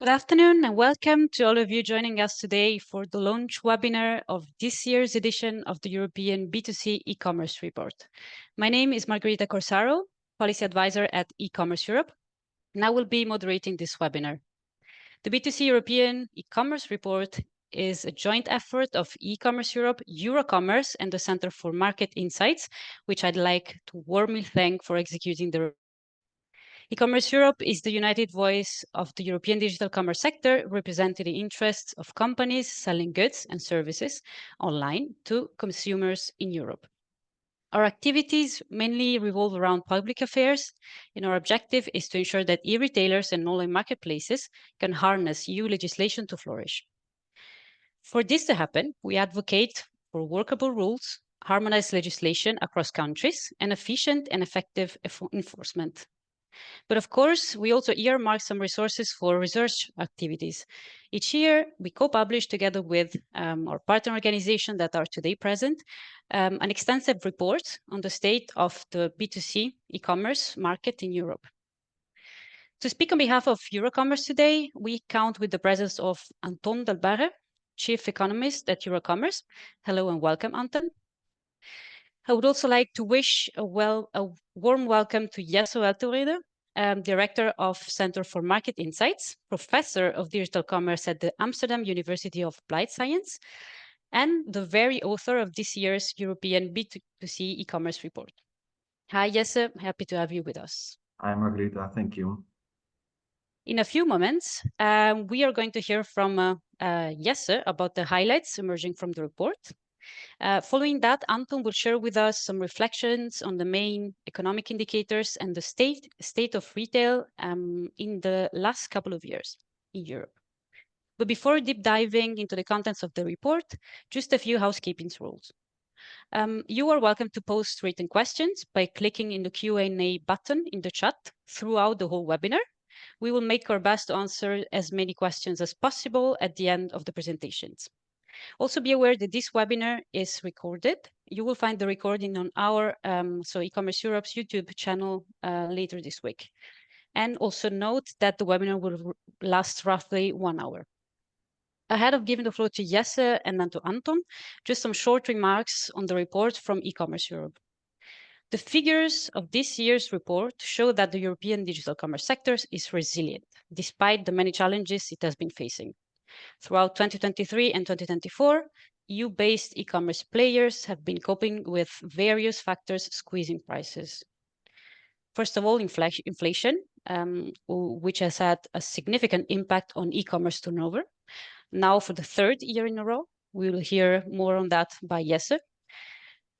Good afternoon and welcome to all of you joining us today for the launch webinar of this year's edition of the European B2C e-commerce report. My name is Margherita Corsaro, Policy Advisor at ECommerce Europe, and I will be moderating this webinar. The B2C European e-commerce report is a joint effort of ECommerce Europe, Eurocommerce, and the Center for Market Insights, which I'd like to warmly thank for executing the Ecommerce Europe is the united voice of the European digital commerce sector, representing the interests of companies selling goods and services online to consumers in Europe. Our activities mainly revolve around public affairs, and our objective is to ensure that e-retailers and online marketplaces can harness EU legislation to flourish. For this to happen, we advocate for workable rules, harmonized legislation across countries, and efficient and effective enforcement. But of course, we also earmark some resources for research activities. Each year, we co-publish together with our partner organization that are today present, an extensive report on the state of the B2C e-commerce market in Europe. To speak on behalf of Eurocommerce today, we count with the presence of Anton Delbarre, Chief Economist at Eurocommerce. Hello and welcome, Anton. I would also like to wish a warm welcome to Jesse Welterede, Director of Center for Market Insights, Professor of Digital Commerce at the Amsterdam University of Applied Science, and the very author of this year's European B2C e-commerce report. Hi, Jesse. Happy to have you with us. Hi, Margherita. Thank you. In a few moments, we are going to hear from Jesse about the highlights emerging from the report. Following that, Anton will share with us some reflections on the main economic indicators and the state of retail in the last couple of years in Europe. But before deep diving into the contents of the report, just a few housekeeping rules. You are welcome to post written questions by clicking in the Q&A button in the chat throughout the whole webinar. We will make our best to answer as many questions as possible at the end of the presentations. Also be aware that this webinar is recorded. You will find the recording on our ECommerce Europe's YouTube channel later this week. And also note that the webinar will last roughly 1 hour. Ahead of giving the floor to Jesse and then to Anton, just some short remarks on the report from ECommerce Europe. The figures of this year's report show that the European digital commerce sector is resilient, despite the many challenges it has been facing. Throughout 2023 and 2024, EU-based e-commerce players have been coping with various factors squeezing prices. First of all, inflation, which has had a significant impact on e-commerce turnover. Now, for the third year in a row, we will hear more on that by Jesse.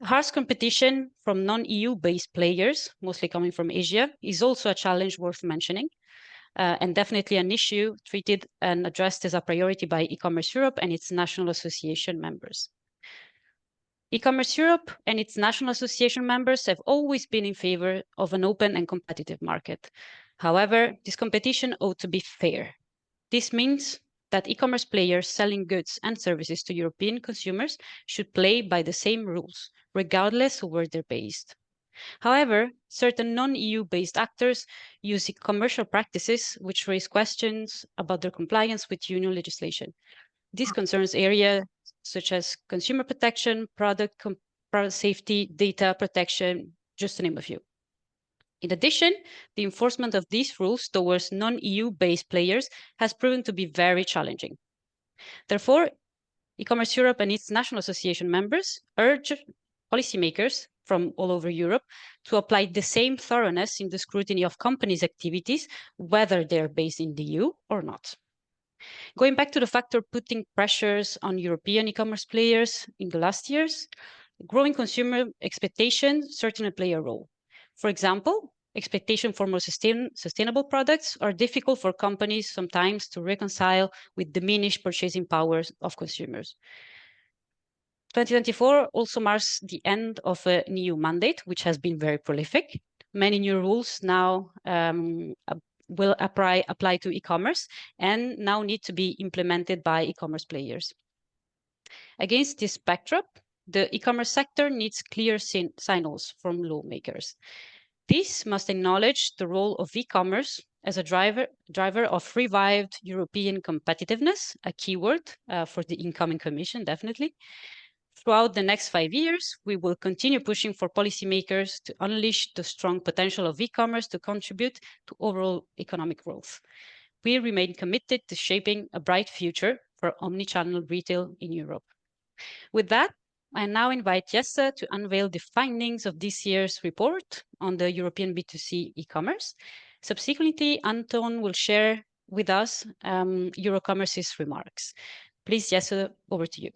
Harsh competition from non-EU-based players, mostly coming from Asia, is also a challenge worth mentioning. And definitely an issue treated and addressed as a priority by ECommerce Europe and its national association members. ECommerce Europe and its national association members have always been in favor of an open and competitive market. However, this competition ought to be fair. This means that e-commerce players selling goods and services to European consumers should play by the same rules, regardless of where they're based. However, certain non-EU-based actors use commercial practices which raise questions about their compliance with union legislation. This concerns areas such as consumer protection, product safety, data protection, just to name a few. In addition, the enforcement of these rules towards non-EU-based players has proven to be very challenging. Therefore, ECommerce Europe and its national association members urge policymakers from all over Europe to apply the same thoroughness in the scrutiny of companies' activities, whether they're based in the EU or not. Going back to the factor putting pressures on European e-commerce players in the last years, growing consumer expectations certainly play a role. For example, expectations for more sustainable products are difficult for companies sometimes to reconcile with diminished purchasing powers of consumers. 2024 also marks the end of a new mandate, which has been very prolific. Many new rules now will apply to e-commerce and now need to be implemented by e-commerce players. Against this backdrop, the e-commerce sector needs clear signals from lawmakers. This must acknowledge the role of e-commerce as a driver of revived European competitiveness, a keyword for the incoming Commission, definitely. Throughout the next 5 years, we will continue pushing for policymakers to unleash the strong potential of e-commerce to contribute to overall economic growth. We remain committed to shaping a bright future for omnichannel retail in Europe. With that, I now invite Jesse to unveil the findings of this year's report on the European B2C e-commerce. Subsequently, Anton will share with us Eurocommerce's remarks. Please, Jesse, over to you.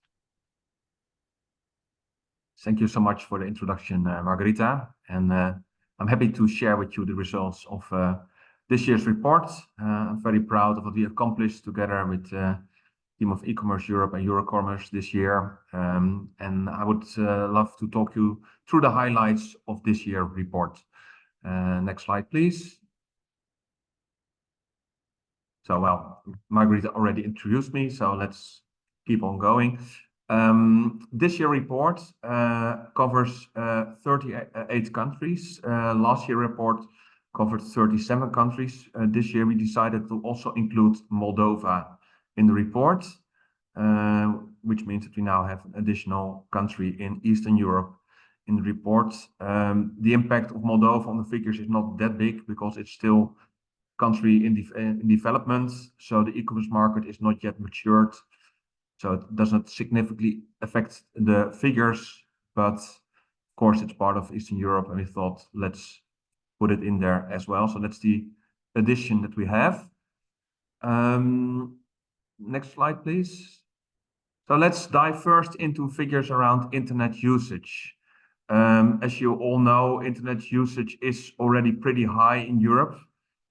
Thank you so much for the introduction, Margarita. And I'm happy to share with you the results of this year's report. I'm very proud of what we accomplished together with the team of ECommerce Europe and Eurocommerce this year. And I would love to talk you through the highlights of this year's report. Next slide, please. So, well, Margarita already introduced me, so let's keep on going. This year report covers 38 countries. Last year report covered 37 countries. This year we decided to also include Moldova in the report, which means that we now have an additional country in Eastern Europe in the report. The impact of Moldova on the figures is not that big because it's still a country in development, so the e-commerce market is not yet matured. So it doesn't significantly affect the figures, but of course it's part of Eastern Europe, and we thought let's put it in there as well. So that's the addition that we have. Next slide, please. So let's dive first into figures around internet usage. As you all know, internet usage is already pretty high in Europe,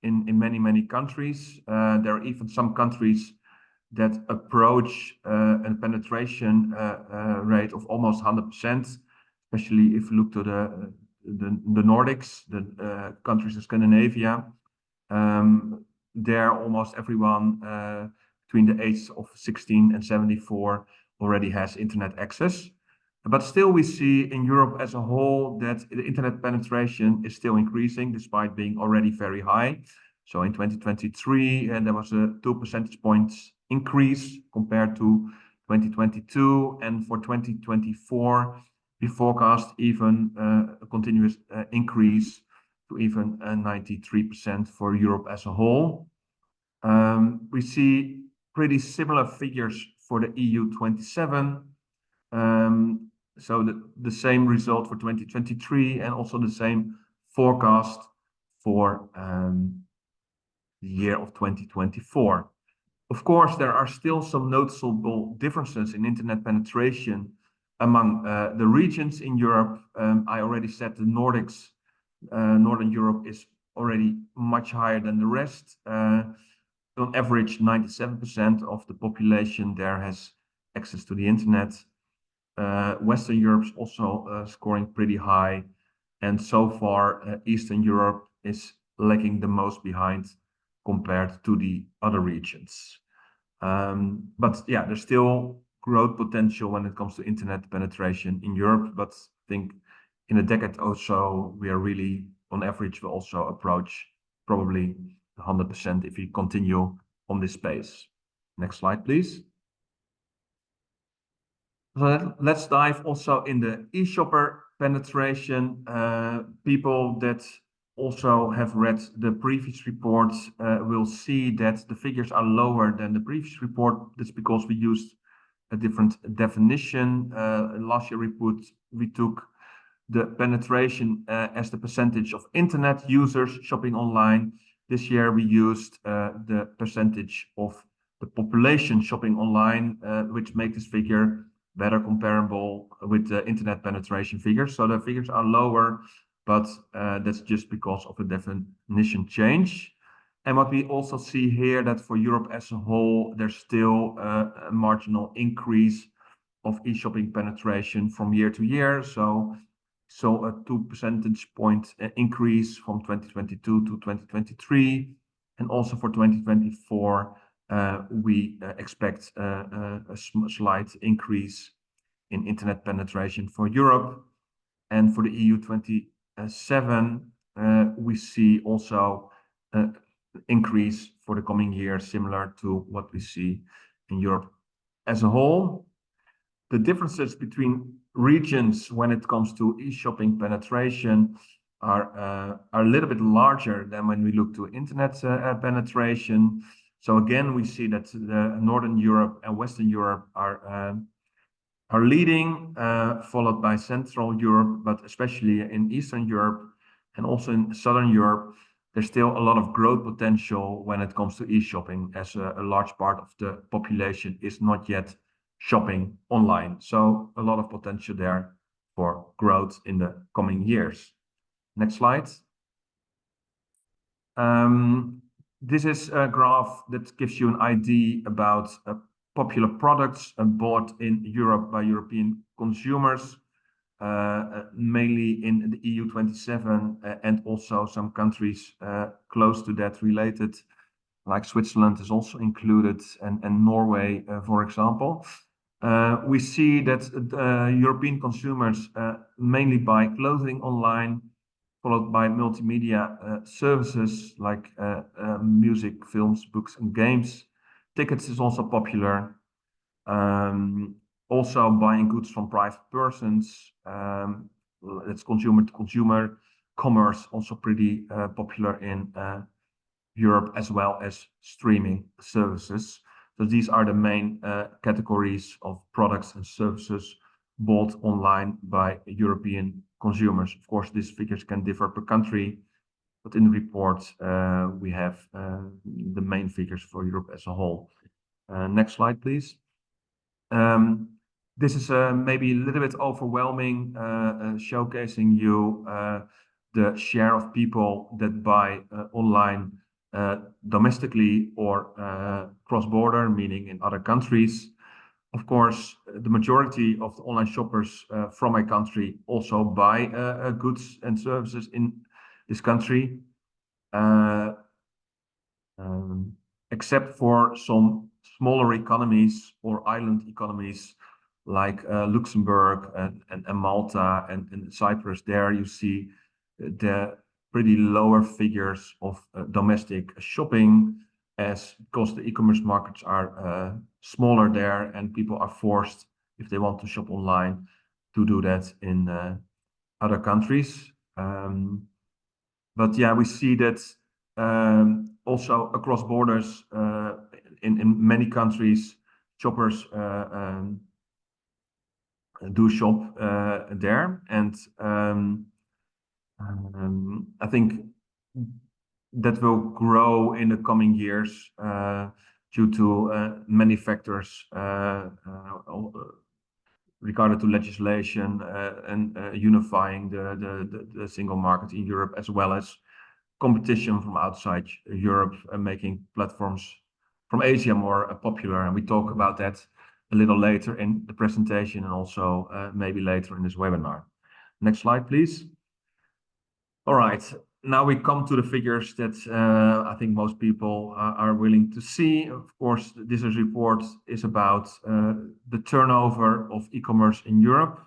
in many countries. There are even some countries that approach a penetration rate of almost 100%, especially if you look to the Nordics, the countries of Scandinavia. There almost everyone between the age of 16 and 74 already has internet access. But still we see in Europe as a whole that the internet penetration is still increasing despite being already very high. So in 2023, there was a 2 percentage points increase compared to 2022. And for 2024, we forecast even a continuous increase to even 93% for Europe as a whole. We see pretty similar figures for the EU 27. So the same result for 2023 and also the same forecast for the year of 2024. Of course, there are still some noticeable differences in internet penetration among the regions in Europe. I already said the Nordics, Northern Europe is already much higher than the rest. On average, 97% of the population there has access to the internet. Western Europe is also scoring pretty high. And so far, Eastern Europe is lagging the most behind compared to the other regions. But yeah, there's still growth potential when it comes to internet penetration in Europe. But I think in a decade or so, we are really, on average, will also approach probably 100% if we continue on this pace. Next slide, please. So let's dive also in the e-shopper penetration. People that also have read the previous reports will see that the figures are lower than the previous report. That's because we used a different definition. Last year we took the penetration as the percentage of internet users shopping online. This year we used the percentage of the population shopping online, which makes this figure better comparable with the internet penetration figures. So the figures are lower, but that's just because of a definition change. And what we also see here that for Europe as a whole, there's still a marginal increase of e-shopping penetration from year to year. So a 2 percentage point increase from 2022 to 2023. And also for 2024, we expect a slight increase in internet penetration for Europe. And for the EU 27, we see also increase for the coming years, similar to what we see in Europe as a whole. The differences between regions when it comes to e-shopping penetration are a little bit larger than when we look to internet penetration. So again, we see that the Northern Europe and Western Europe are leading, followed by Central Europe, but especially in Eastern Europe and also in Southern Europe, there's still a lot of growth potential when it comes to e-shopping, as a large part of the population is not yet shopping online. So a lot of potential there for growth in the coming years. Next slide. This is a graph that gives you an idea about popular products bought in Europe by European consumers, mainly in the EU 27 and also some countries close to that related, like Switzerland is also included, and Norway, for example. We see that European consumers mainly buy clothing online, followed by multimedia services like music, films, books, and games. Tickets is also popular. Also buying goods from private persons. It's consumer to consumer commerce, also pretty popular in Europe, as well as streaming services. So these are the main categories of products and services bought online by European consumers. Of course, these figures can differ per country, but in the report we have the main figures for Europe as a whole. Next slide, please. This is maybe a little bit overwhelming, showcasing you the share of people that buy online domestically or cross-border, meaning in other countries. Of course, the majority of the online shoppers from a country also buy goods and services in this country, except for some smaller economies or island economies like Luxembourg and Malta and Cyprus. There you see the pretty lower figures of domestic shopping, because the e-commerce markets are smaller there, and people are forced, if they want to shop online, to do that in other countries. But yeah, we see that also across borders in many countries, shoppers do shop there, and I think that will grow in the coming years due to many factors regarding to legislation and unifying the single market in Europe, as well as competition from outside Europe, making platforms from Asia more popular. And we talk about that a little later in the presentation, and also maybe later in this webinar. Next slide, please. All right, now we come to the figures that I think most people are willing to see. Of course, this report is about the turnover of e-commerce in Europe.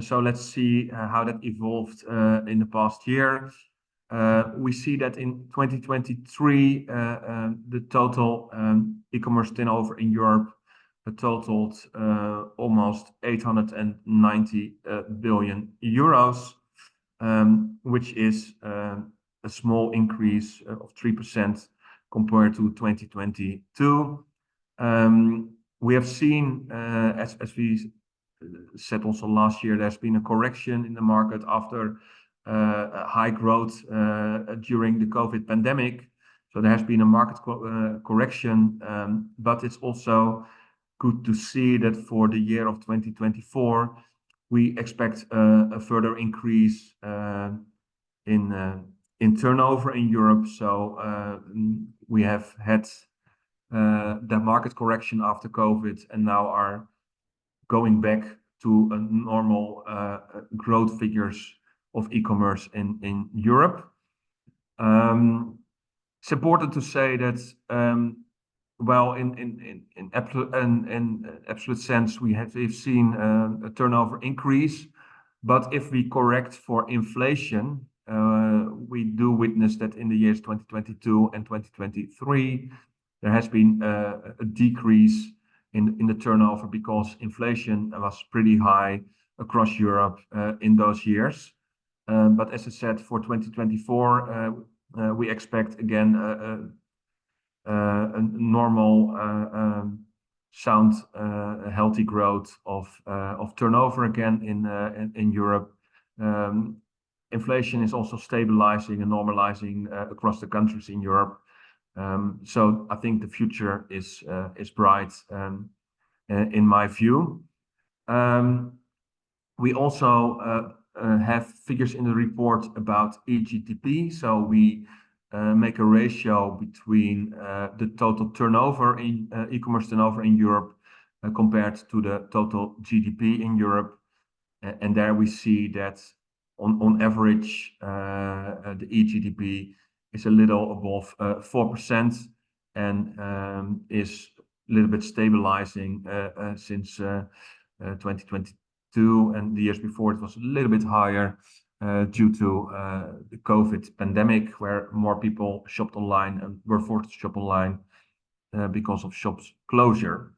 So let's see how that evolved in the past year. We see that in 2023, the total e-commerce turnover in Europe totaled almost 890 billion euros, which is a small increase of 3% compared to 2022. We have seen, as we said also last year, there's been a correction in the market after high growth during the COVID pandemic. So there has been a market correction, but it's also good to see that for the year of 2024, we expect a further increase in turnover in Europe. So we have had the market correction after COVID, and now are going back to a normal growth figures of e-commerce in Europe. It's important to say that well, in absolute sense, we've seen a turnover increase, but if we correct for inflation, we do witness that in the years 2022 and 2023, there has been a decrease in the turnover because inflation was pretty high across Europe in those years. But as I said, for 2024, we expect again a normal, sound, healthy growth of turnover again in Europe. Inflation is also stabilizing and normalizing across the countries in Europe. So I think the future is bright in my view. We also have figures in the report about eGDP. So we make a ratio between the total turnover in e-commerce turnover in Europe compared to the total GDP in Europe. And there we see that on average, the eGDP is a little above 4% and is a little bit stabilizing since 2022, and the years before it was a little bit higher due to the COVID pandemic, where more people shopped online and were forced to shop online because of shops closure.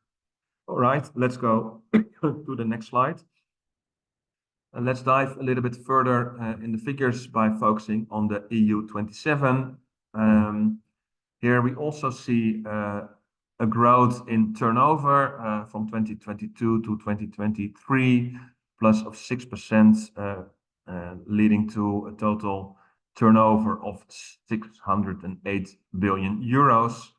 All right, let's go to the next slide. And let's dive a little bit further in the figures by focusing on the EU 27. Here we also see a growth in turnover from 2022 to 2023, plus of 6%, leading to a total turnover of 608 billion euros.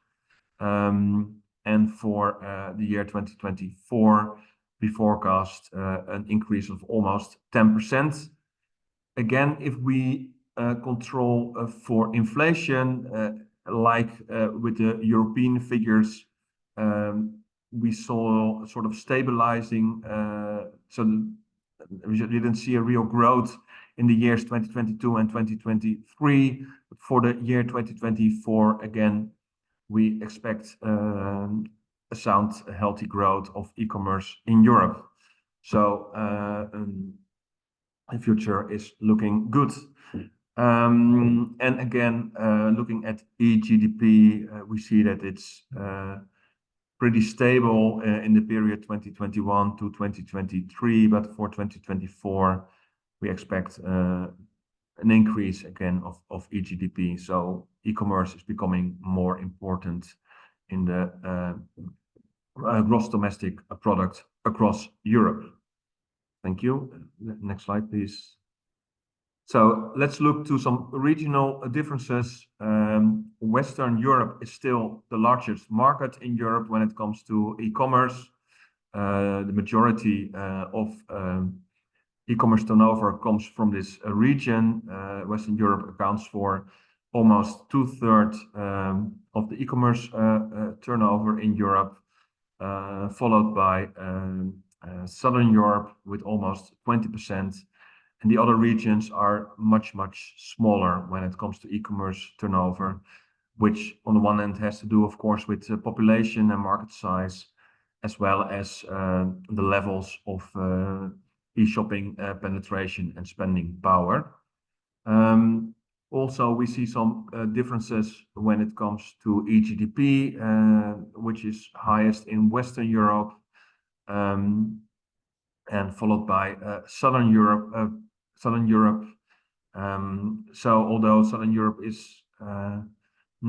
And for the year 2024, we forecast an increase of almost 10%. Again, if we control for inflation, like with the European figures, we saw sort of stabilizing. So we didn't see a real growth in the years 2022 and 2023. But for the year 2024, again, we expect a sound, healthy growth of e-commerce in Europe. So the future is looking good. And again, looking at eGDP, we see that it's pretty stable in the period 2021 to 2023, but for 2024, we expect an increase again of eGDP. So e-commerce is becoming more important in the gross domestic product across Europe. Thank you. Next slide, please. So let's look to some regional differences. Western Europe is still the largest market in Europe when it comes to e-commerce. The majority of e-commerce turnover comes from this region. Western Europe accounts for almost 2/3 of the e-commerce turnover in Europe, followed by Southern Europe with almost 20%. And the other regions are much, much smaller when it comes to e-commerce turnover, which on the one hand has to do, of course, with the population and market size, as well as the levels of e-shopping penetration and spending power. Also, we see some differences when it comes to eGDP, which is highest in Western Europe, and followed by Southern Europe. So although Southern Europe is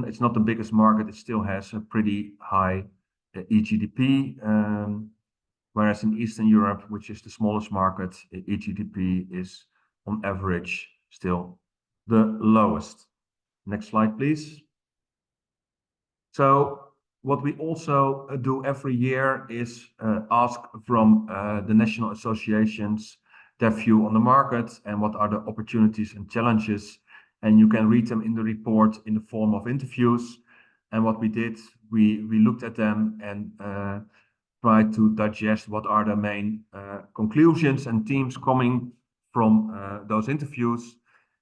it's not the biggest market, it still has a pretty high eGDP, whereas in Eastern Europe, which is the smallest market, eGDP is on average still the lowest. Next slide, please. So what we also do every year is ask from the national associations their view on the market and what are the opportunities and challenges. And you can read them in the report in the form of interviews. And what we did, we looked at them and tried to digest what are the main conclusions and themes coming from those interviews.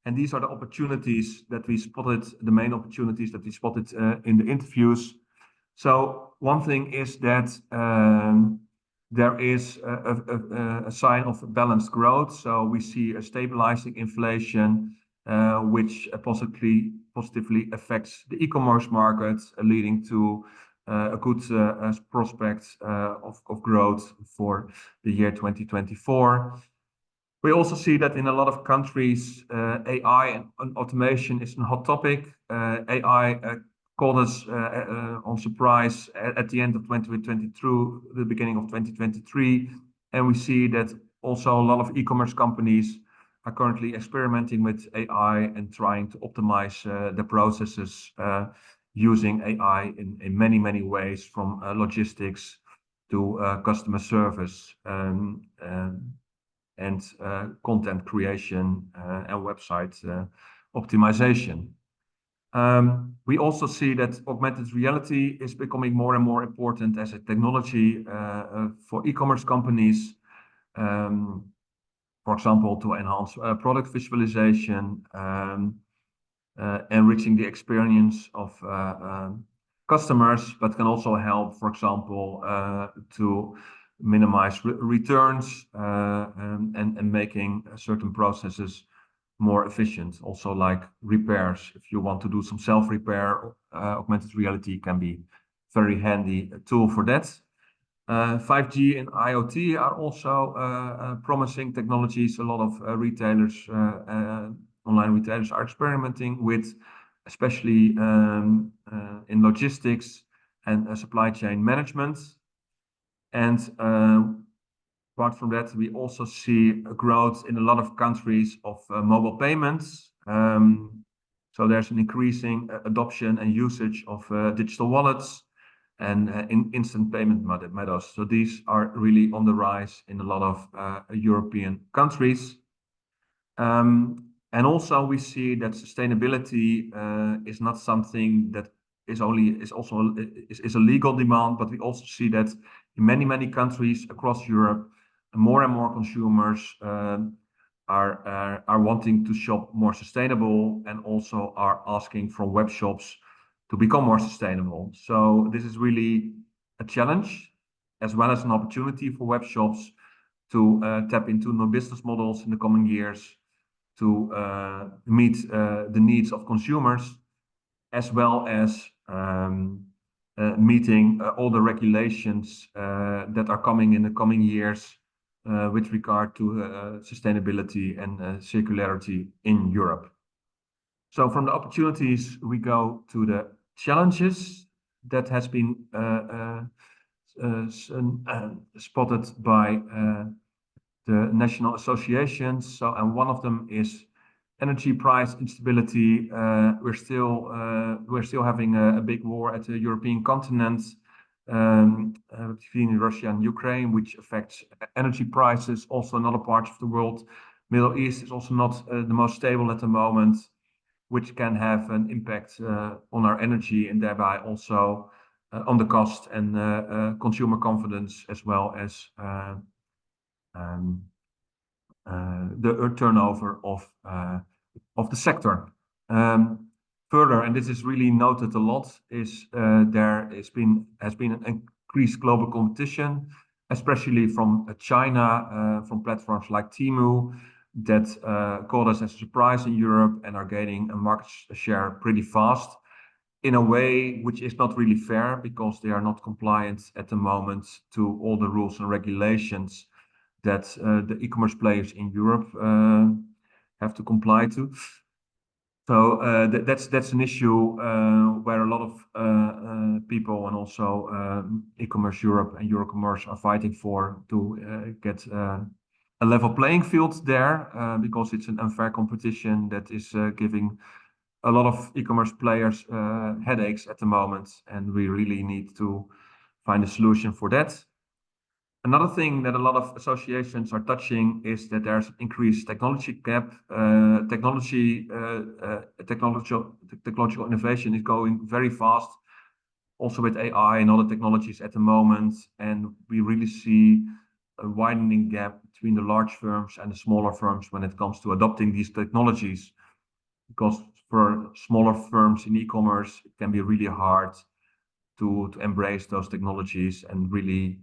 And these are the opportunities that we spotted, the main opportunities that we spotted in the interviews. So one thing is that there is a sign of balanced growth. So we see a stabilizing inflation, which positively affects the e-commerce market, leading to a good prospect of growth for the year 2024. We also see that in a lot of countries, AI and automation is a hot topic. AI caught us on surprise at the end of 2022 through the beginning of 2023. And we see that also a lot of e-commerce companies are currently experimenting with AI and trying to optimize the processes using AI in many, many ways, from logistics to customer service and content creation and website optimization. We also see that augmented reality is becoming more and more important as a technology for e-commerce companies, for example, to enhance product visualization, enriching the experience of customers, but can also help, for example, to minimize returns and making certain processes more efficient. Also, like repairs, if you want to do some self-repair, augmented reality can be very handy tool for that. 5G and IoT are also promising technologies. A lot of retailers, online retailers, are experimenting with, especially in logistics and supply chain management. And apart from that, we also see a growth in a lot of countries of mobile payments. So there's an increasing adoption and usage of digital wallets and instant payment methods. So these are really on the rise in a lot of European countries. And also we see that sustainability is not something that is a legal demand, but we also see that in many countries across Europe, more and more consumers are wanting to shop more sustainable, and also are asking from web shops to become more sustainable. So this is really a challenge as well as an opportunity for web shops to tap into new business models in the coming years to meet the needs of consumers, as well as meeting all the regulations that are coming in the coming years with regard to sustainability and circularity in Europe. So from the opportunities, we go to the challenges that has been spotted by the national associations. So, and one of them is energy price instability. We're still having a big war at the European continent between Russia and Ukraine, which affects energy prices. Also in other parts of the world, Middle East is also not the most stable at the moment, which can have an impact on our energy and thereby also on the cost and consumer confidence, as well as the turnover of the sector. Further, and this is really noted a lot, is there has been an increased global competition, especially from China, from platforms like Temu, that caught us as a surprise in Europe and are gaining a market share pretty fast, in a way which is not really fair, because they are not compliant at the moment to all the rules and regulations that the e-commerce players in Europe have to comply to. So that's an issue where a lot of people and also ECommerce Europe and Eurocommerce are fighting for, to get a level playing field there, because it's an unfair competition that is giving a lot of e-commerce players headaches at the moment, and we really need to find a solution for that. Another thing that a lot of associations are touching is that there's increased technology gap. Technological innovation is going very fast, also with AI and other technologies at the moment, and we really see a widening gap between the large firms and the smaller firms when it comes to adopting these technologies. Because for smaller firms in e-commerce, it can be really hard to embrace those technologies and really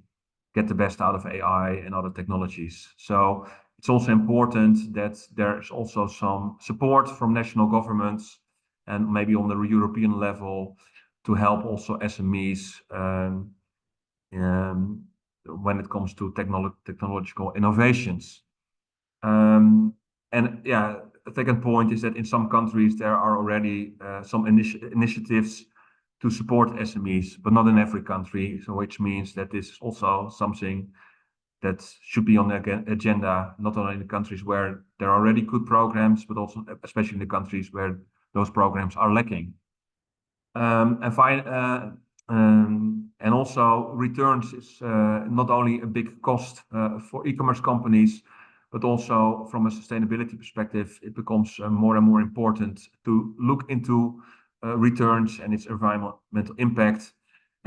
get the best out of AI and other technologies. So It's also important that there is also some support from national governments and maybe on the European level to help also SMEs when it comes to technological innovations. And yeah, a second point is that in some countries there are already some initiatives to support SMEs, but not in every country. So which means that this is also something that should be on the agenda, not only in the countries where there are already good programs, but also especially in the countries where those programs are lacking. And also returns is not only a big cost for e-commerce companies, but also from a sustainability perspective, it becomes more and more important to look into returns and its environmental impact.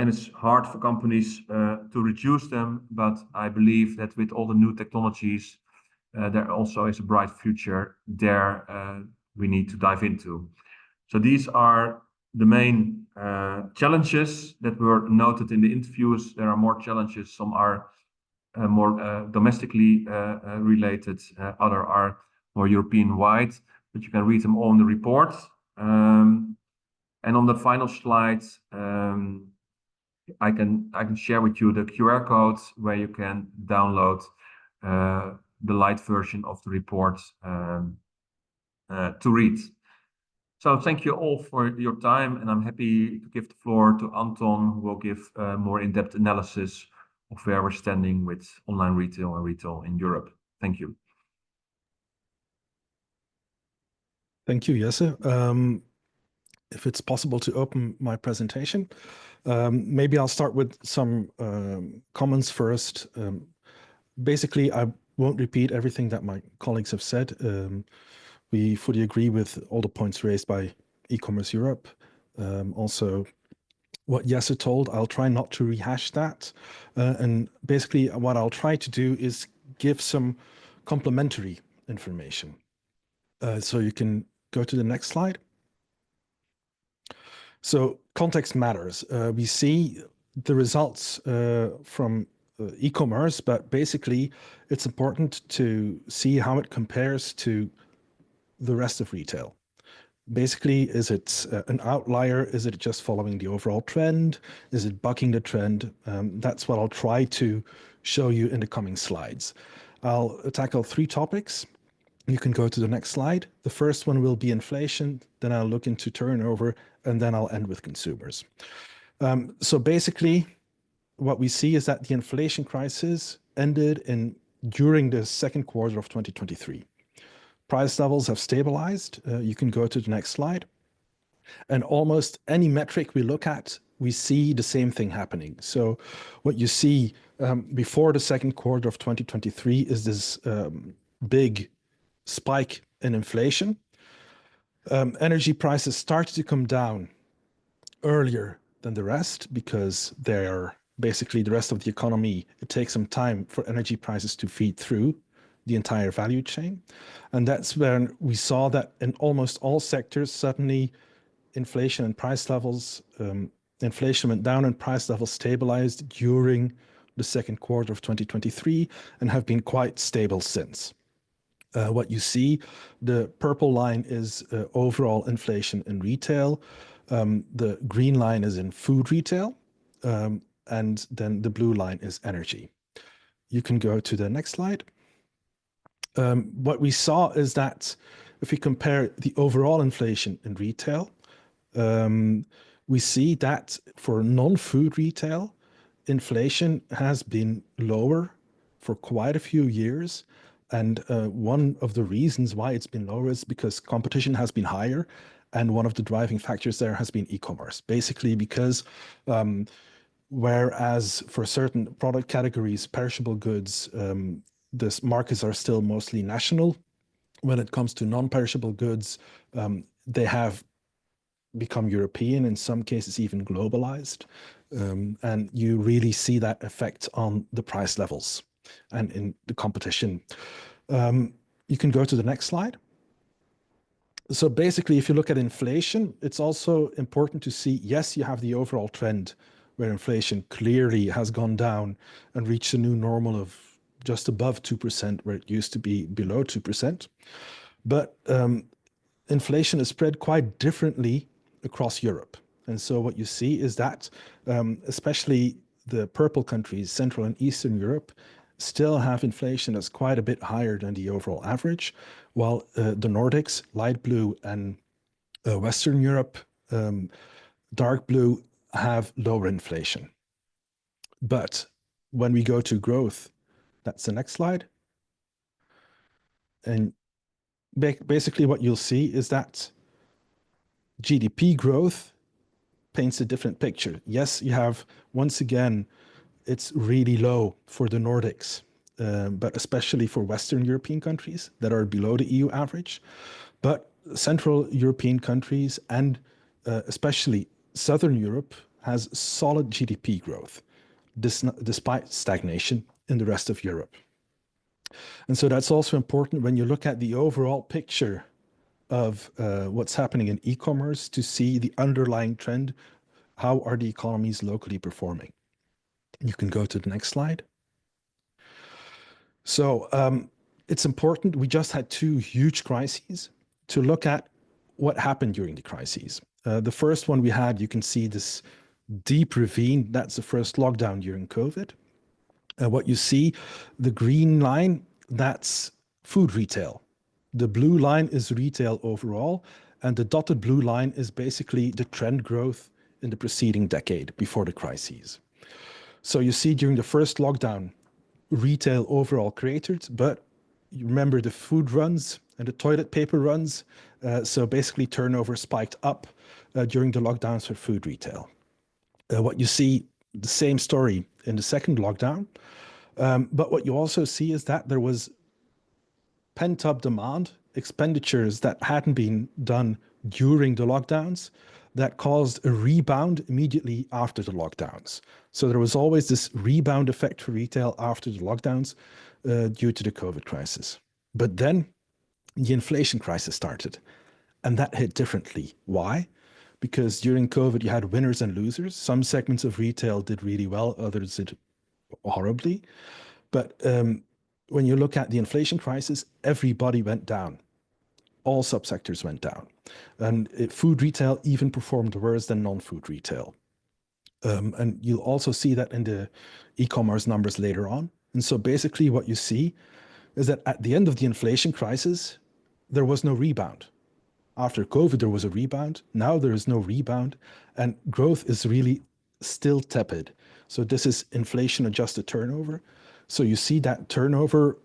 And it's hard for companies to reduce them, but I believe that with all the new technologies, there also is a bright future there we need to dive into. So these are the main challenges that were noted in the interviews. There are more challenges. Some are more domestically related, other are more European-wide, but you can read them all in the report. And on the final slide, I can share with you the QR code where you can download the light version of the report to read. So thank you all for your time, and I'm happy to give the floor to Anton, who will give more in-depth analysis of where we're standing with online retail and retail in Europe. Thank you. Thank you, Jesse. If it's possible to open my presentation, maybe I'll start with some comments first. Basically, I won't repeat everything that my colleagues have said. We fully agree with all the points raised by ECommerce Europe. Also, what Jesse told, I'll try not to rehash that. And basically, what I'll try to do is give some complementary information. So you can go to the next slide. So context matters. We see the results from e-commerce, but basically it's important to see how it compares to the rest of retail. Basically, is it an outlier? Is it just following the overall trend? Is it bucking the trend? That's what I'll try to show you in the coming slides. I'll tackle 3 topics. You can go to the next slide. The first one will be inflation, then I'll look into turnover, and then I'll end with consumers. So basically, what we see is that the inflation crisis ended during the second quarter of 2023. Price levels have stabilized. You can go to the next slide. And almost any metric we look at, we see the same thing happening. So what you see before the second quarter of 2023 is this big spike in inflation. Energy prices started to come down earlier than the rest because they're basically the rest of the economy. It takes some time for energy prices to feed through the entire value chain. And that's when we saw that in almost all sectors, suddenly inflation and price levels, inflation went down and price levels stabilized during the second quarter of 2023 and have been quite stable since. What you see, the purple line is overall inflation in retail. The green line is in food retail. And then the blue line is energy. You can go to the next slide. What we saw is that if we compare the overall inflation in retail, we see that for non-food retail, inflation has been lower for quite a few years. And one of the reasons why it's been lower is because competition has been higher. And one of the driving factors there has been e-commerce, basically because whereas for certain product categories, perishable goods, the markets are still mostly national. When it comes to non-perishable goods, they have become European, in some cases even globalized. And you really see that effect on the price levels and in the competition. You can go to the next slide. So basically, if you look at inflation, it's also important to see, yes, you have the overall trend where inflation clearly has gone down and reached a new normal of just above 2%, where it used to be below 2%. But inflation is spread quite differently across Europe. And so what you see is that especially the purple countries, Central and Eastern Europe, still have inflation that's quite a bit higher than the overall average, while the Nordics, light blue, and Western Europe, dark blue, have lower inflation. But when we go to growth, that's the next slide. And basically what you'll see is that GDP growth paints a different picture. Yes, you have, once again, it's really low for the Nordics, but especially for Western European countries that are below the EU average. But Central European countries and especially Southern Europe has solid GDP growth, despite stagnation in the rest of Europe. And so that's also important when you look at the overall picture of what's happening in e-commerce to see the underlying trend. How are the economies locally performing? You can go to the next slide. So it's important. We just had two huge crises to look at what happened during the crises. The first one we had, you can see this deep ravine. That's the first lockdown during COVID. What you see, the green line, that's food retail. The blue line is retail overall, and the dotted blue line is basically the trend growth in the preceding decade before the crises. So you see during the first lockdown, retail overall cratered, but you remember the food runs and the toilet paper runs. So basically turnover spiked up during the lockdowns for food retail. What you see, the same story in the second lockdown. But what you also see is that there was pent-up demand, expenditures that hadn't been done during the lockdowns that caused a rebound immediately after the lockdowns. So there was always this rebound effect for retail after the lockdowns due to the COVID crisis. But then the inflation crisis started, and that hit differently. Why? Because during COVID, you had winners and losers. Some segments of retail did really well, others did horribly. But when you look at the inflation crisis, everybody went down. All subsectors went down. And food retail even performed worse than non-food retail. And you'll also see that in the e-commerce numbers later on. And so basically what you see is that at the end of the inflation crisis, there was no rebound. After COVID, there was a rebound. Now there is no rebound, and growth is really still tepid. So this is inflation-adjusted turnover. So you see that turnover,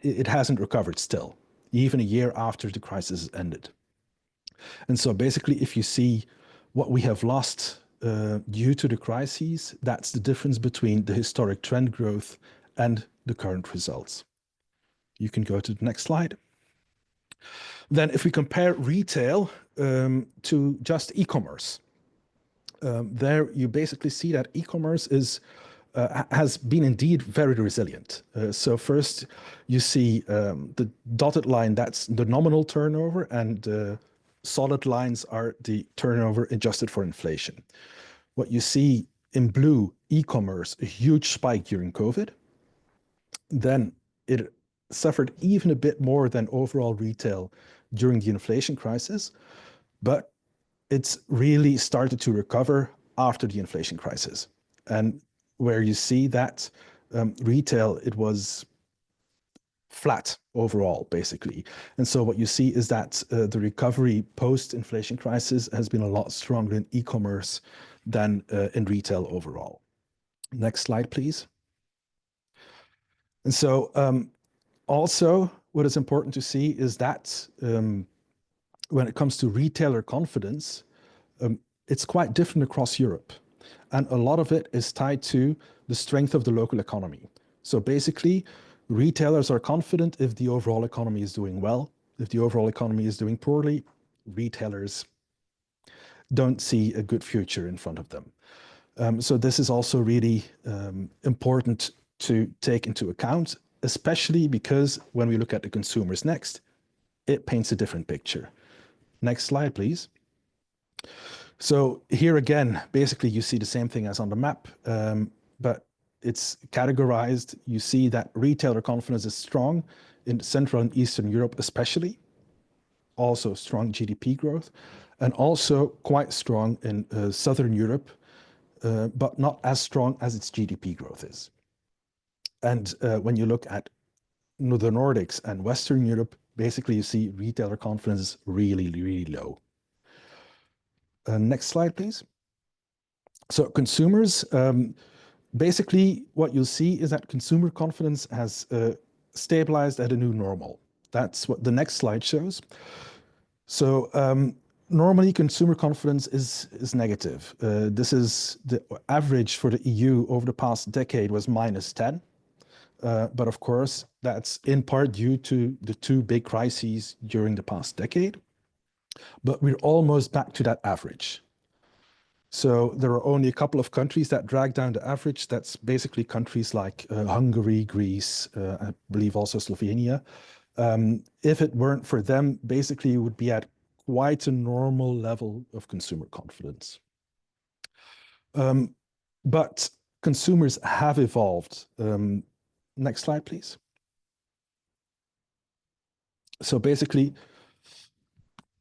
it hasn't recovered still, even a year after the crisis ended. And so basically, if you see what we have lost due to the crises, that's the difference between the historic trend growth and the current results. You can go to the next slide. Then if we compare retail to just e-commerce, there you basically see that e-commerce has been indeed very resilient. So first you see the dotted line, that's the nominal turnover, and the solid lines are the turnover adjusted for inflation. What you see in blue, e-commerce, a huge spike during COVID. Then it suffered even a bit more than overall retail during the inflation crisis, but it's really started to recover after the inflation crisis. And where you see that retail, it was flat overall, basically. And so what you see is that the recovery post-inflation crisis has been a lot stronger in e-commerce than in retail overall. Next slide, please. And so also what is important to see is that when it comes to retailer confidence, it's quite different across Europe. And a lot of it is tied to the strength of the local economy. So basically, retailers are confident if the overall economy is doing well. If the overall economy is doing poorly, retailers don't see a good future in front of them. So this is also really important to take into account, especially because when we look at the consumers next, it paints a different picture. Next slide, please. So here again, basically you see the same thing as on the map, but it's categorized. You see that retailer confidence is strong in Central and Eastern Europe, especially. Also strong GDP growth, and also quite strong in Southern Europe, but not as strong as its GDP growth is. And when you look at the Nordics and Western Europe, basically you see retailer confidence really, really low. Next slide, please. So consumers, basically what you'll see is that consumer confidence has stabilized at a new normal. That's what the next slide shows. So normally consumer confidence is negative. This is the average for the EU over the past decade was -10. But of course, that's in part due to the two big crises during the past decade. But we're almost back to that average. So there are only a couple of countries that drag down the average. That's basically countries like Hungary, Greece, I believe also Slovenia. If it weren't for them, basically you would be at quite a normal level of consumer confidence. But consumers have evolved. Next slide, please. So basically,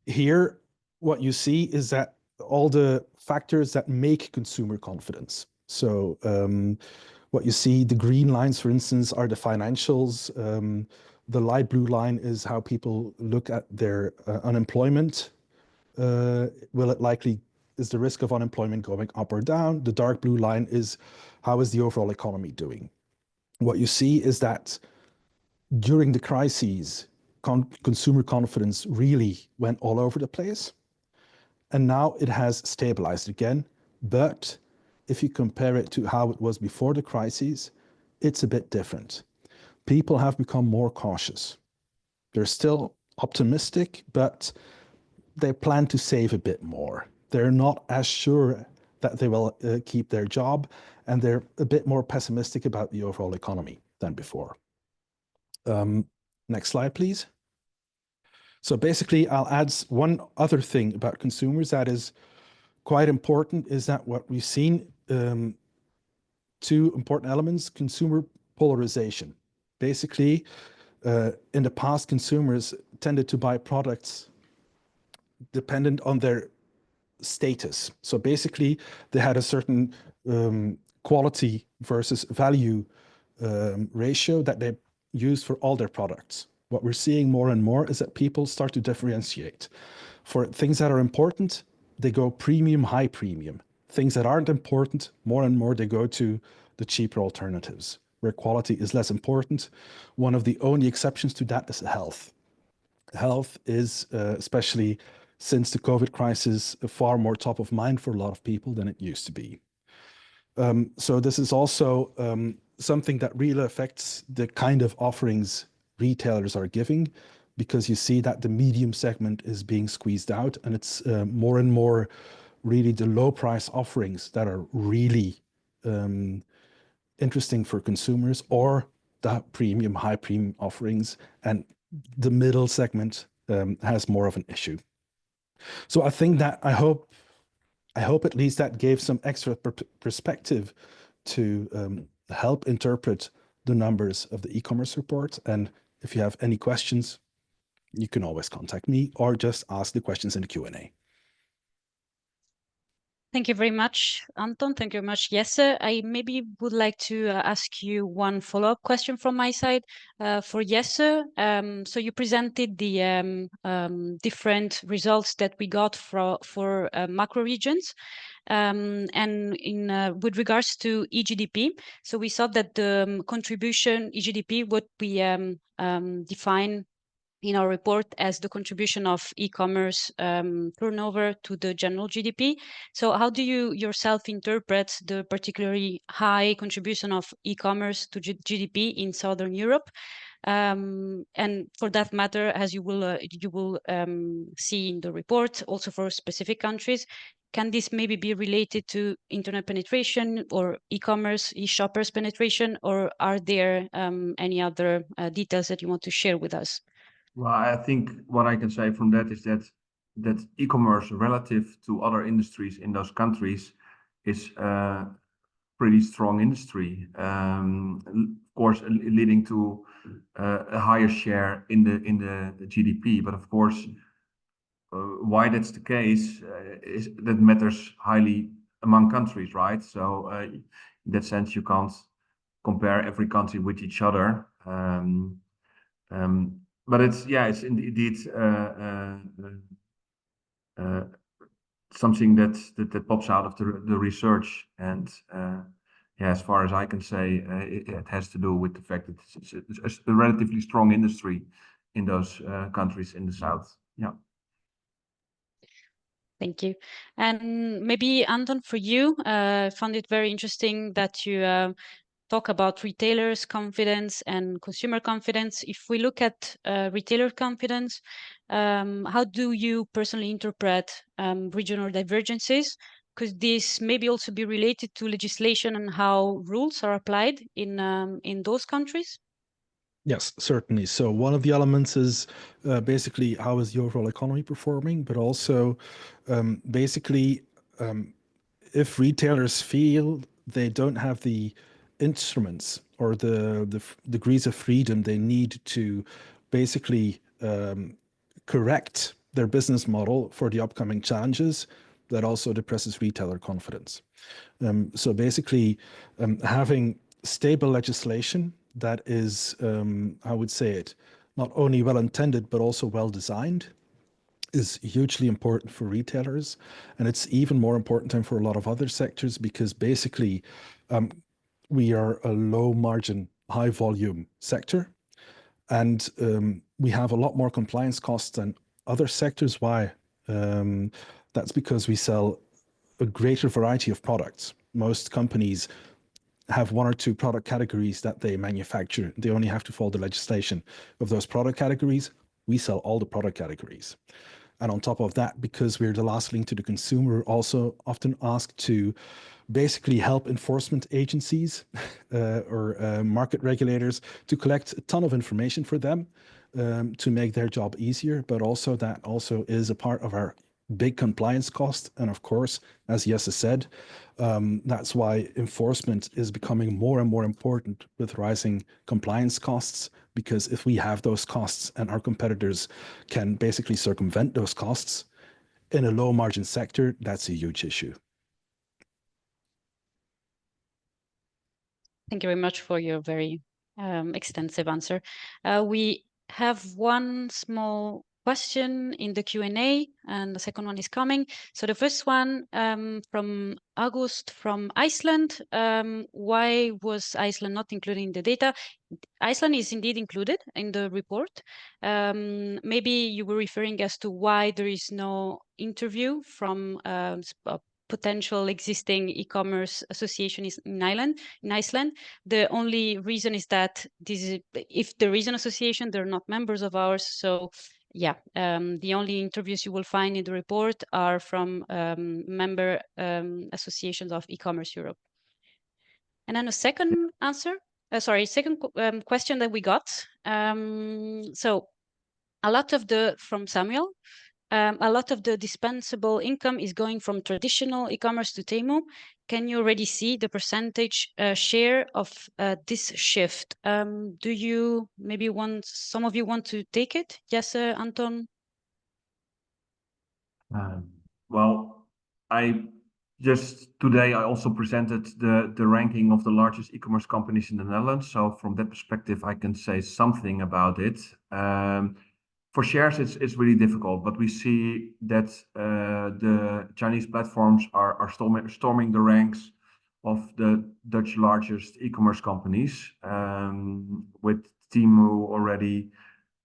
here, what you see is that all the factors that make consumer confidence. So what you see, the green lines, for instance, are the financials. The light blue line is how people look at their unemployment. Is the risk of unemployment going up or down? The dark blue line is how is the overall economy doing? What you see is that during the crises, consumer confidence really went all over the place. And now it has stabilized again. But if you compare it to how it was before the crises, it's a bit different. People have become more cautious. They're still optimistic, but they plan to save a bit more. They're not as sure that they will keep their job, and they're a bit more pessimistic about the overall economy than before. Next slide, please. So basically, I'll add one other thing about consumers that is quite important, is that what we've seen, two important elements, consumer polarization. Basically, in the past, consumers tended to buy products dependent on their status. So basically, they had a certain quality versus value ratio that they use for all their products. What we're seeing more and more is that people start to differentiate. For things that are important, they go premium, high premium. Things that aren't important, more and more they go to the cheaper alternatives, where quality is less important. One of the only exceptions to that is health. Health is, especially since the COVID crisis, far more top of mind for a lot of people than it used to be. So this is also something that really affects the kind of offerings retailers are giving, because you see that the medium segment is being squeezed out, and it's more and more really the low price offerings that are really interesting for consumers, or the premium, high premium offerings, and the middle segment has more of an issue. So I think that I hope at least that gave some extra perspective to help interpret the numbers of the e-commerce report. And if you have any questions, you can always contact me or just ask the questions in the Q&A. Thank you very much, Anton. Thank you very much, Jesse. I maybe would like to ask you one follow-up question from my side for Jesse. So you presented the different results that we got for macro regions. And with regards to eGDP, so we saw that the contribution eGDP, what we define in our report as the contribution of e-commerce turnover to the general GDP. So how do you yourself interpret the particularly high contribution of e-commerce to GDP in Southern Europe? And for that matter, as you will see in the report, also for specific countries, can this maybe be related to internet penetration or e-commerce, e-shoppers penetration, or are there any other details that you want to share with us? Well, I think what I can say from that is that e-commerce relative to other industries in those countries is pretty strong industry. Of course, leading to a higher share in the GDP. But of course, why that's the case is that matters highly among countries, right? So in that sense, you can't compare every country with each other. But it's indeed something that pops out of the research, and as far as I can say, it has to do with the fact that it's a relatively strong industry in those countries in the south. Yeah. Thank you. And maybe Anton, for you, found it very interesting that you talk about retailers' confidence and consumer confidence. If we look at retailer confidence, how do you personally interpret regional divergences? Could this maybe also be related to legislation and how rules are applied in those countries? Yes, certainly. So one of the elements is basically how is the overall economy performing, but also basically if retailers feel they don't have the instruments or the degrees of freedom they need to basically correct their business model for the upcoming challenges, that also depresses retailer confidence. So basically, having stable legislation that is, I would say it, not only well intended, but also well designed is hugely important for retailers. And it's even more important for a lot of other sectors because basically we are a low margin, high volume sector. And we have a lot more compliance costs than other sectors. Why? That's because we sell a greater variety of products. Most companies have one or two product categories that they manufacture. They only have to follow the legislation of those product categories. We sell all the product categories. And on top of that, because we're the last link to the consumer, we're also often asked to basically help enforcement agencies or market regulators to collect a ton of information for them to make their job easier. But also that also is a part of our big compliance cost. And of course, as Jesse said, that's why enforcement is becoming more and more important with rising compliance costs, because if we have those costs and our competitors can basically circumvent those costs in a low margin sector, that's a huge issue. Thank you very much for your very extensive answer. We have one small question in the Q&A, and the second one is coming. So the first one from August from Iceland. Why was Iceland not included in the data? Iceland is indeed included in the report. Maybe you were referring as to why there is no interview from potential existing e-commerce association is in Iceland. The only reason is that if there is an association, they're not members of ours. So yeah, the only interviews you will find in the report are from member associations of ECommerce Europe. And then a second answer, second question that we got. So a lot of from Samuel, a lot of the dispensable income is going from traditional e-commerce to Temu. Can you already see the percentage share of this shift? Do you maybe some of you want to take it? Yes, Anton? Well, today I also presented the ranking of the largest e-commerce companies in the Netherlands. So from that perspective, I can say something about it. For shares, it's really difficult, but we see that the Chinese platforms are storming the ranks of the Dutch largest e-commerce companies, with Temu already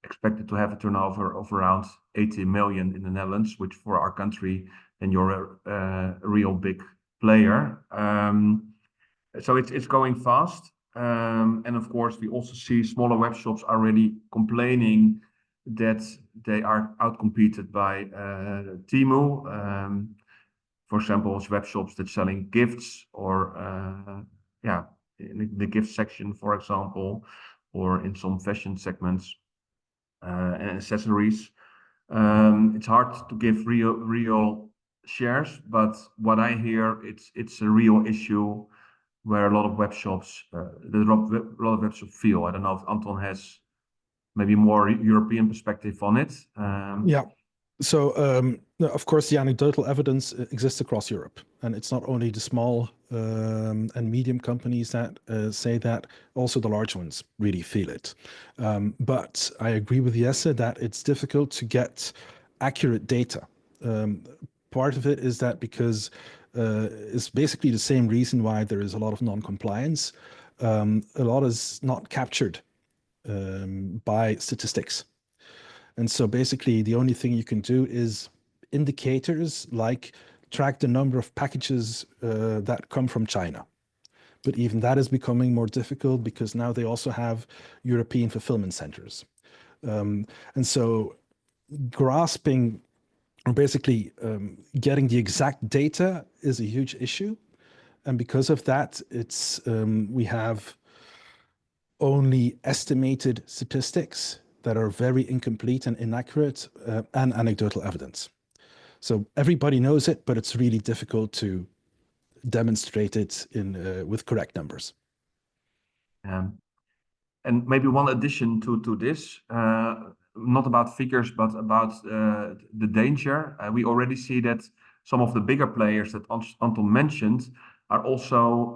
expected to have a turnover of around 80 million in the Netherlands, which for our country, then you're a real big player. So it's going fast. And of course, we also see smaller web shops already complaining that they are outcompeted by Temu. For example, web shops that selling gifts or in the gift section, for example, or in some fashion segments and accessories. It's hard to give real shares, but what I hear, it's a real issue where a lot of web shops, feel. I don't know if Anton has maybe more European perspective on it. Yeah. So, of course, the anecdotal evidence exists across Europe, and it's not only the small and medium companies that say that, also the large ones really feel it. But I agree with Jesse that it's difficult to get accurate data. Part of it is that because it's basically the same reason why there is a lot of non-compliance. A lot is not captured by statistics. And so basically the only thing you can do is indicators like track the number of packages that come from China. But even that is becoming more difficult because now they also have European fulfillment centers. And so grasping or basically getting the exact data is a huge issue. And because of that, it's we have only estimated statistics that are very incomplete and inaccurate and anecdotal evidence. So everybody knows it, but it's really difficult to demonstrate it with correct numbers. And maybe one addition to this, not about figures, but about the danger. We already see that some of the bigger players that Anton mentioned are also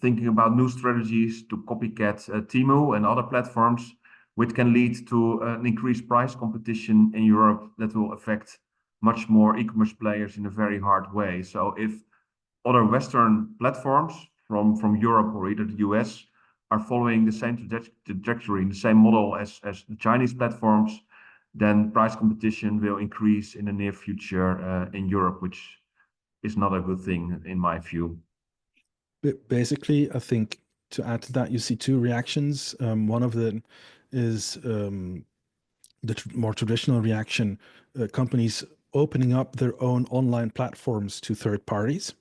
thinking about new strategies to copycat Temu and other platforms, which can lead to an increased price competition in Europe that will affect much more e-commerce players in a very hard way. So if other Western platforms from Europe or either the US are following the same trajectory, the same model as the Chinese platforms, then price competition will increase in the near future in Europe, which is not a good thing in my view. Basically, I think to add to that, you see two reactions. One of them is the more traditional reaction, companies opening up their own online platforms to third parties,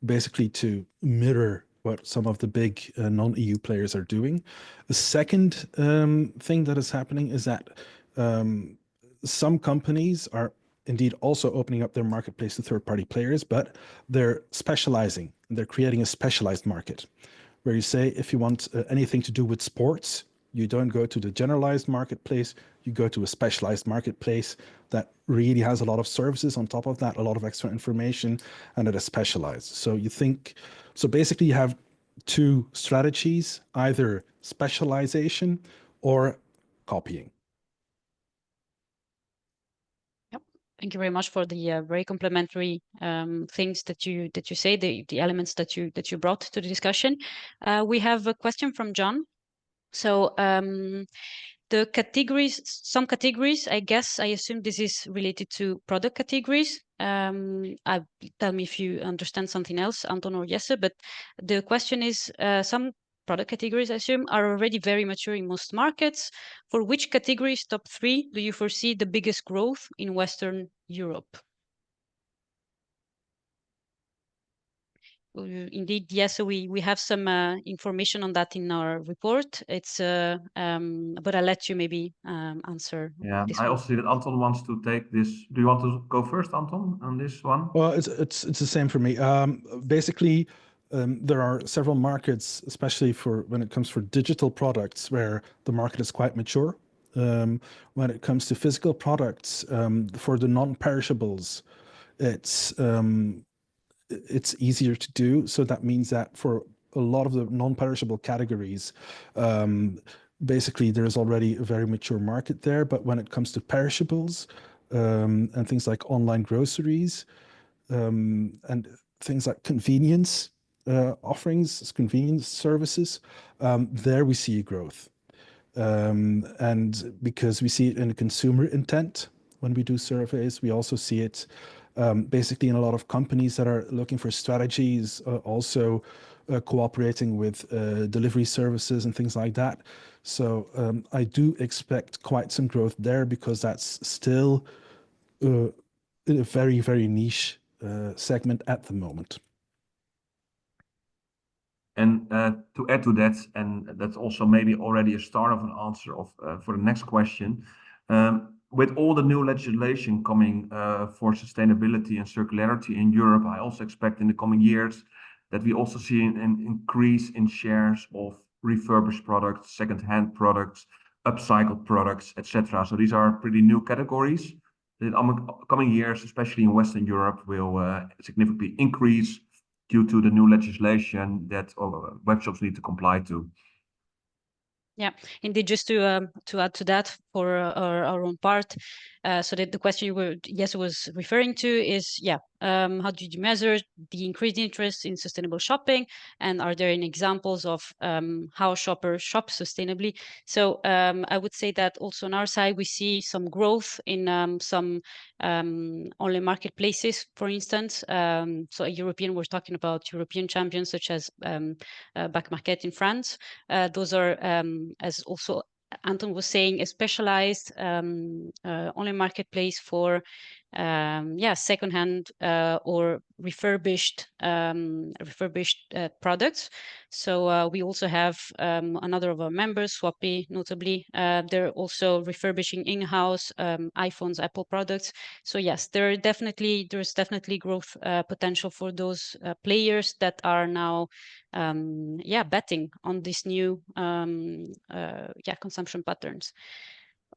basically to mirror what some of the big non-EU players are doing. The second thing that is happening is that some companies are indeed also opening up their marketplace to third-party players, but they're specializing. They're creating a specialized market where you say, if you want anything to do with sports, you don't go to the generalized marketplace, you go to a specialized marketplace that really has a lot of services on top of that, a lot of extra information, and it is specialized. So basically you have two strategies, either specialization or copying. Yep. Thank you very much for the very complimentary things that you say, the elements that you brought to the discussion. We have a question from John. So the categories, some categories, I assume this is related to product categories. Tell me if you understand something else, Anton or Jesse, but the question is, some product categories, I assume, are already very mature in most markets. For which categories, top 3, do you foresee the biggest growth in Western Europe? Indeed, yes. So we have some information on that in our report. It's but I'll let you maybe answer. Yeah, this I one. also see that Anton wants to take this. Do you want to go first, Anton, on this one? Well, it's the same for me. Basically, there are several markets, especially for when it comes for digital products, where the market is quite mature. When it comes to physical products, for the non-perishables, it's easier to do. So that means that for a lot of the non-perishable categories, basically there's already a very mature market there. But when it comes to perishables and things like online groceries and things like convenience offerings, convenience services, there we see growth. And because we see it in the consumer intent when we do surveys, we also see it basically in a lot of companies that are looking for strategies, also cooperating with delivery services and things like that. So I do expect quite some growth there because that's still a very, very niche segment at the moment. And to add to that, and that's also maybe already a start of an answer for the next question. With all the new legislation coming for sustainability and circularity in Europe, I also expect in the coming years that we also see an increase in shares of refurbished products, second-hand products, upcycled products, etc. So these are pretty new categories that in coming years, especially in Western Europe, will significantly increase due to the new legislation that web shops need to comply to. Yeah, indeed. Just to add to that for our own part, so that the question you were was referring to is how did you measure the increased interest in sustainable shopping, and are there any examples of how shoppers shop sustainably? So I would say that also on our side we see some growth in some online marketplaces, for instance. So we're talking about European champions such as Back Market in France. Those are as also Anton was saying, a specialized online marketplace for secondhand or refurbished products. So we also have another of our members, Swappy, notably. They're also refurbishing in-house iPhones, Apple products. So yes, there's definitely growth potential for those players that are now betting on these new consumption patterns.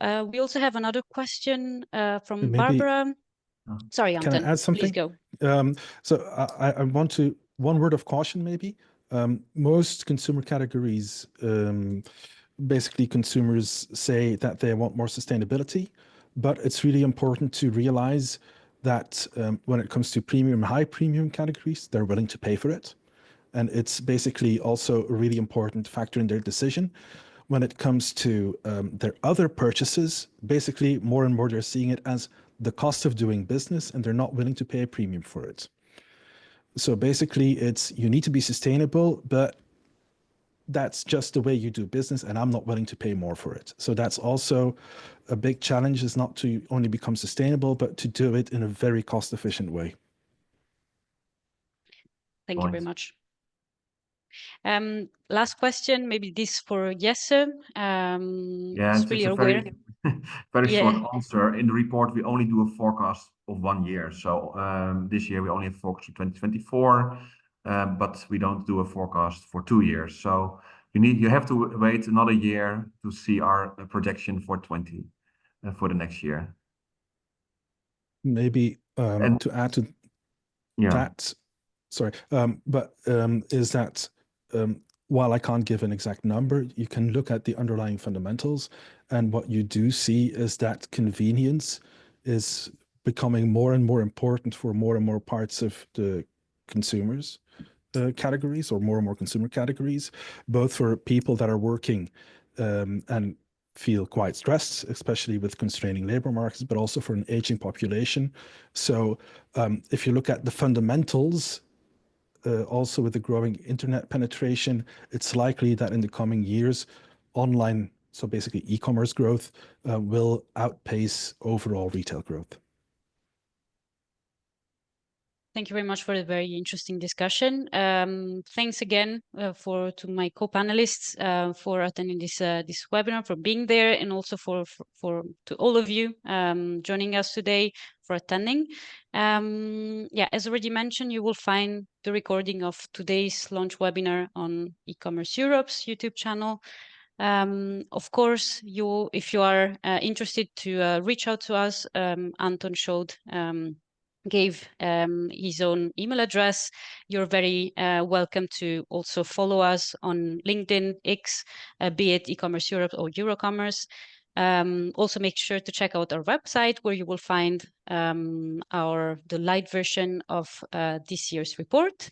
We also have another question from Barbara. Sorry, Anton. Can I add something? Please go. So I want to, one word of caution maybe. Most consumer categories, basically consumers say that they want more sustainability, but it's really important to realize that when it comes to premium, high premium categories, they're willing to pay for it. And it's basically also a really important factor in their decision. When it comes to their other purchases, basically more and more they're seeing it as the cost of doing business, and they're not willing to pay a premium for it. So basically it's, you need to be sustainable, but that's just the way you do business, and I'm not willing to pay more for it. So that's also a big challenge, is not to only become sustainable, but to do it in a very cost efficient way. Thank you very much. Last question, maybe this for Jesse. It's really a very short answer. In the report, we only do a forecast of 1 year. So this year we only have forecast for 2024, but we don't do a forecast for 2 years. So you have to wait another year to see our projection for for the next year. Maybe to add to that, sorry, is that while I can't give an exact number, you can look at the underlying fundamentals, and what you do see is that convenience is becoming more and more important for more and more parts of the consumers categories, or more and more consumer categories, both for people that are working and feel quite stressed, especially with constraining labor markets, but also for an aging population. So if you look at the fundamentals, also with the growing internet penetration, it's likely that in the coming years, online, so basically e-commerce growth, will outpace overall retail growth. Thank you very much for a very interesting discussion. Thanks again to my co-panelists for attending this webinar, for being there, and also to all of you joining us today, for attending. As already mentioned, you will find the recording of today's launch webinar on ECommerce Europe's YouTube channel. Of course, if you are interested to reach out to us, Anton gave his own email address. You're very welcome to also follow us on LinkedIn, X, be it ECommerce Europe or Eurocommerce. Also make sure to check out our website, where you will find the light version of this year's report.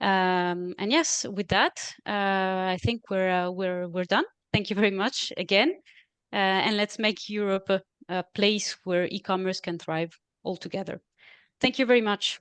And yes, with that, I think we're done. Thank you very much again, and let's make Europe a place where e-commerce can thrive all together. Thank you very much.